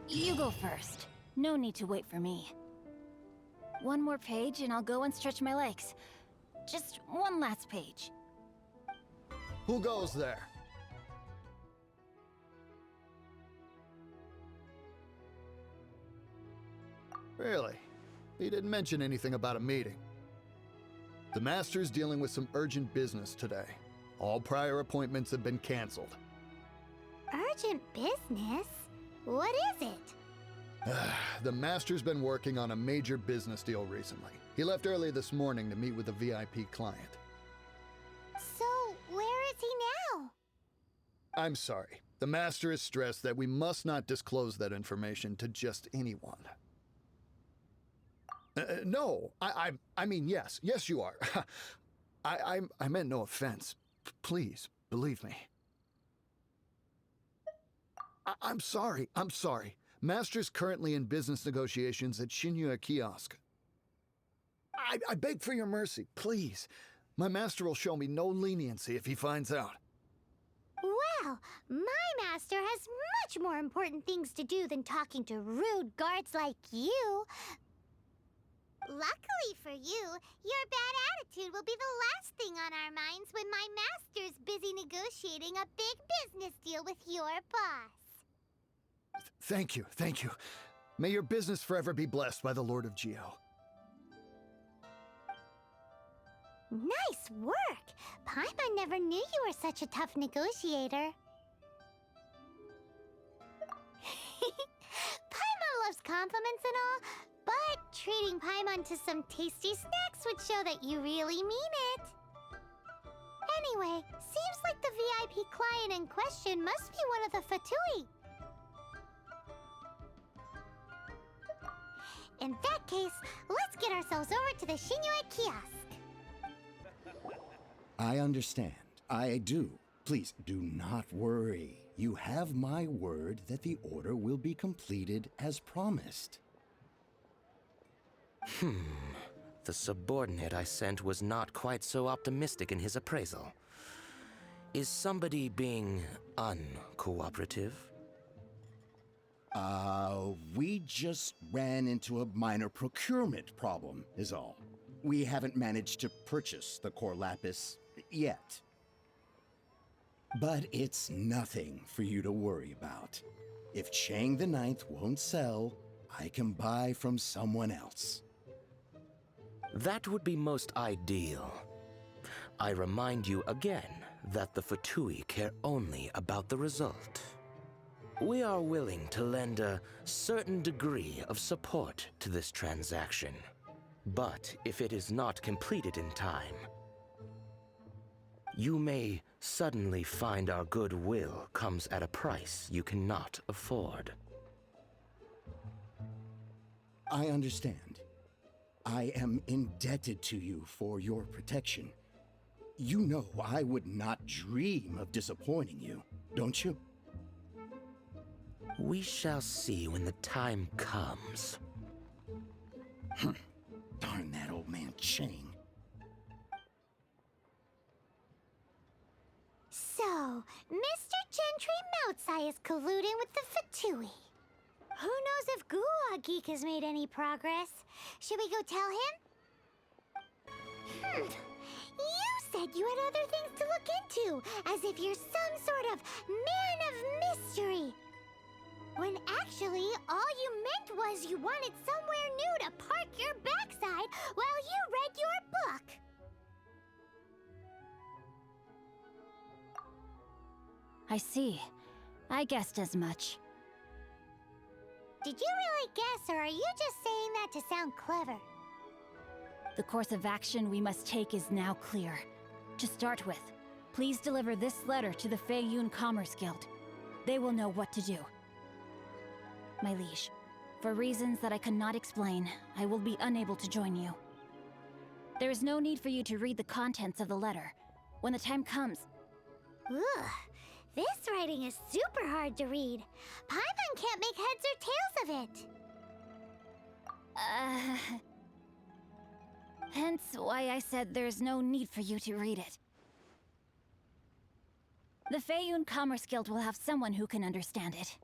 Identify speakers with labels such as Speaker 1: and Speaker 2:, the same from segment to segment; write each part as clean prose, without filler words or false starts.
Speaker 1: You go first. No need to wait for me. One more page and I'll go and stretch my legs. Just one last page.
Speaker 2: Who goes there? Really? He didn't mention anything about a meeting. The Master's dealing with some urgent business today. All prior appointments have been canceled.
Speaker 3: Urgent business? What is it?
Speaker 2: The Master's been working on a major business deal recently. He left early this morning to meet with a VIP client.
Speaker 3: So, where is he now?
Speaker 2: I'm sorry. The Master is stressed that we must not disclose that information to just anyone. No, I mean, yes. Yes, you are. I meant no offense. Please, believe me. I'm sorry. Master's currently in business negotiations at Shinya Kiosk. I beg for your mercy, please. My master will show me no leniency if he finds out.
Speaker 3: Well, my master has much more important things to do than talking to rude guards like you. Luckily for you, your bad attitude will be the last thing on our minds when my master's busy negotiating a big business deal with your boss.
Speaker 2: Thank you. May your business forever be blessed by the Lord of Geo.
Speaker 3: Nice work! Paimon never knew you were such a tough negotiator. Paimon loves compliments and all, but treating Paimon to some tasty snacks would show that you really mean it. Anyway, seems like the VIP client in question must be one of the Fatui. In that case, let's get ourselves over to the Shinya Kiosk.
Speaker 4: I understand. I do. Please do not worry. You have my word that the order will be completed as promised.
Speaker 5: The subordinate I sent was not quite so optimistic in his appraisal. Is somebody being uncooperative?
Speaker 4: We just ran into a minor procurement problem, is all. We haven't managed to purchase the core lapis yet. But it's nothing for you to worry about. If Chang the Ninth won't sell, I can buy from someone else.
Speaker 5: That would be most ideal. I remind you again that the Fatui care only about the result. We are willing to lend a certain degree of support to this transaction. But if it is not completed in time, you may suddenly find our goodwill comes at a price you cannot afford.
Speaker 4: I understand. I am indebted to you for your protection. You know I would not dream of disappointing you, don't you?
Speaker 5: We shall see when the time comes.
Speaker 4: Darn that old man Chang.
Speaker 3: So, Mr. Gentry Moutsai is colluding with the Fatui. Who knows if Gua Geek has made any progress? Should we go tell him? You said you had other things to look into, as if you're some sort of man of mystery. When actually, all you meant was you wanted somewhere new to park your backside while you read your book.
Speaker 1: I see. I guessed as much.
Speaker 3: Did you really guess, or are you just saying that to sound clever?
Speaker 1: The course of action we must take is now clear. To start with, please deliver this letter to the Feiyun Commerce Guild. They will know what to do. My liege, for reasons that I cannot explain, I will be unable to join you. There is no need for you to read the contents of the letter. When the time comes...
Speaker 3: Ugh, this writing is super hard to read. Paimon can't make heads or tails of it.
Speaker 1: Hence why I said there's no need for you to read it. The Feiyun Commerce Guild will have someone who can understand it.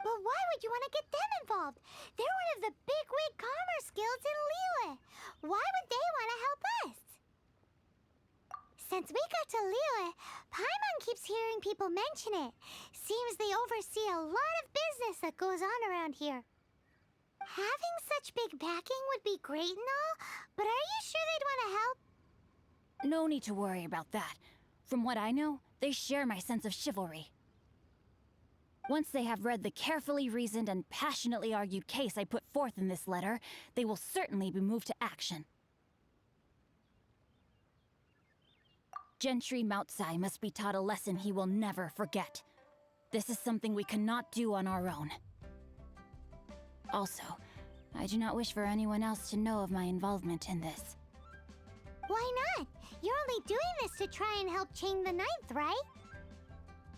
Speaker 3: But why would you want to get them involved? They're one of the bigwig commerce guilds in Liyue. Why would they want to help us? Since we got to Liyue, Paimon keeps hearing people mention it. Seems they oversee a lot of business that goes on around here. Having such big backing would be great and all, but are you sure they'd want to help?
Speaker 1: No need to worry about that. From what I know, they share my sense of chivalry. Once they have read the carefully reasoned and passionately argued case I put forth in this letter, they will certainly be moved to action. Gentry Moutsai must be taught a lesson he will never forget. This is something we cannot do on our own. Also, I do not wish for anyone else to know of my involvement in this.
Speaker 3: Why not? You're only doing this to try and help Chang the Ninth, right?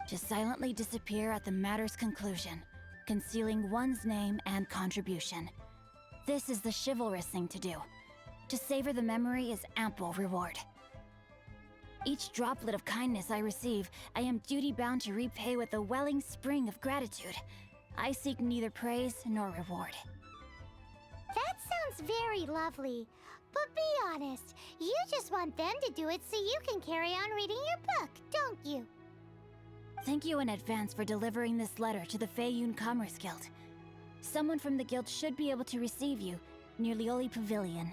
Speaker 1: To silently disappear at the matter's conclusion, concealing one's name and contribution. This is the chivalrous thing to do. To savor the memory is ample reward. Each droplet of kindness I receive, I am duty-bound to repay with a welling spring of gratitude. I seek neither praise nor reward.
Speaker 3: That sounds very lovely. But be honest, you just want them to do it so you can carry on reading your book, don't you?
Speaker 1: Thank you in advance for delivering this letter to the Feiyun Commerce Guild. Someone from the guild should be able to receive you near Lioli Pavilion.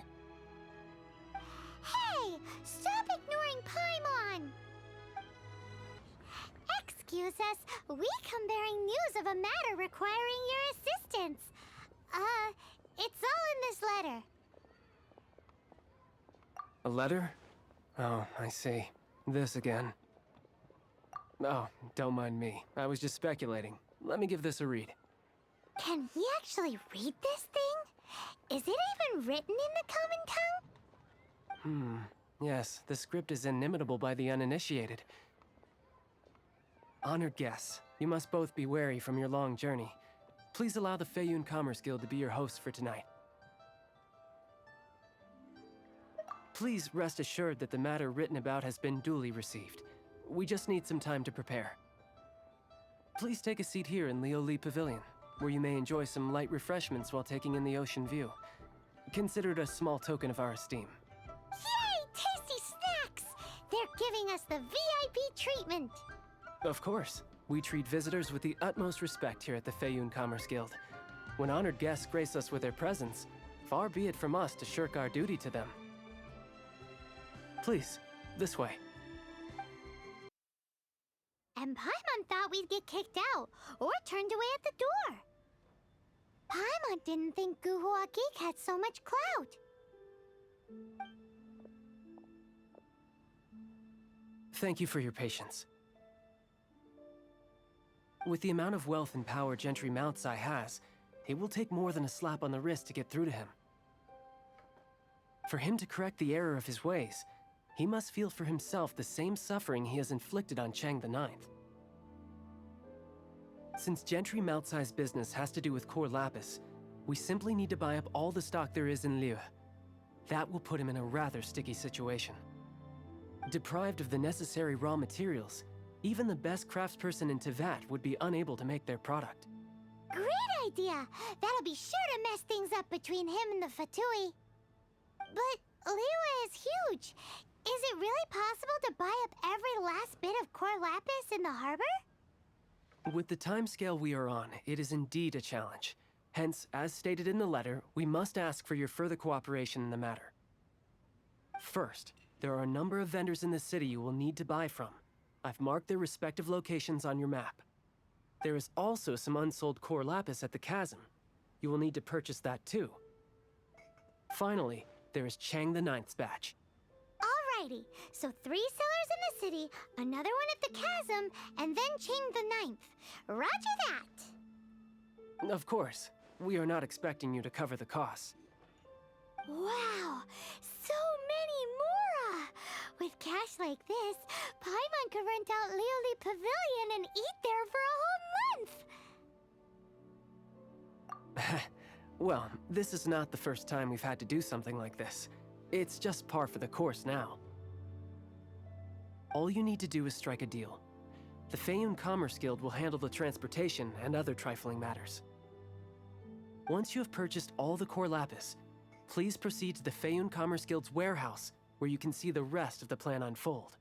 Speaker 3: Hey! Stop ignoring Paimon! Excuse us, we come bearing news of a matter requiring your assistance. It's all in this letter.
Speaker 6: A letter? Oh, I see. This again. Oh, don't mind me. I was just speculating. Let me give this a read.
Speaker 3: Can we actually read this thing? Is it even written in the common tongue?
Speaker 6: Yes, the script is inimitable by the uninitiated. Honored guests, you must both be wary from your long journey. Please allow the Feiyun Commerce Guild to be your hosts for tonight. Please rest assured that the matter written about has been duly received. We just need some time to prepare. Please take a seat here in Lioli Pavilion, where you may enjoy some light refreshments while taking in the ocean view. Consider it a small token of our esteem.
Speaker 3: Yay! Tasty snacks! They're giving us the VIP treatment.
Speaker 6: Of course. We treat visitors with the utmost respect here at the Feiyun Commerce Guild. When honored guests grace us with their presence, far be it from us to shirk our duty to them. Please, this way.
Speaker 3: And Paimon thought we'd get kicked out, or turned away at the door. Paimon didn't think Guhua Geek had so much clout.
Speaker 6: Thank you for your patience. With the amount of wealth and power Gentry Moutsai has, it will take more than a slap on the wrist to get through to him. For him to correct the error of his ways, he must feel for himself the same suffering he has inflicted on Chang the Ninth. Since Gentry Moutsai's business has to do with core lapis, we simply need to buy up all the stock there is in Liyue. That will put him in a rather sticky situation. Deprived of the necessary raw materials, even the best craftsperson in Tevat would be unable to make their product.
Speaker 3: Great idea! That'll be sure to mess things up between him and the Fatui. But Liyue is huge. Is it really possible to buy up every last bit of core lapis in the harbor?
Speaker 6: With the timescale we are on, it is indeed a challenge. Hence, as stated in the letter, we must ask for your further cooperation in the matter. First, there are a number of vendors in the city you will need to buy from. I've marked their respective locations on your map. There is also some unsold core lapis at the chasm. You will need to purchase that too. Finally, there is Chang the Ninth's batch.
Speaker 3: Alrighty, so 3 sellers in the city, another one at the chasm, and then Chang the Ninth. Roger that!
Speaker 6: Of course, we are not expecting you to cover the costs.
Speaker 3: Wow, so many mora! With cash like this, Paimon could rent out Lioli Pavilion and eat there for a whole month!
Speaker 6: Well, this is not the first time we've had to do something like this. It's just par for the course now. All you need to do is strike a deal. The Feiyun Commerce Guild will handle the transportation and other trifling matters. Once you have purchased all the core lapis, please proceed to the Feiyun Commerce Guild's warehouse, where you can see the rest of the plan unfold.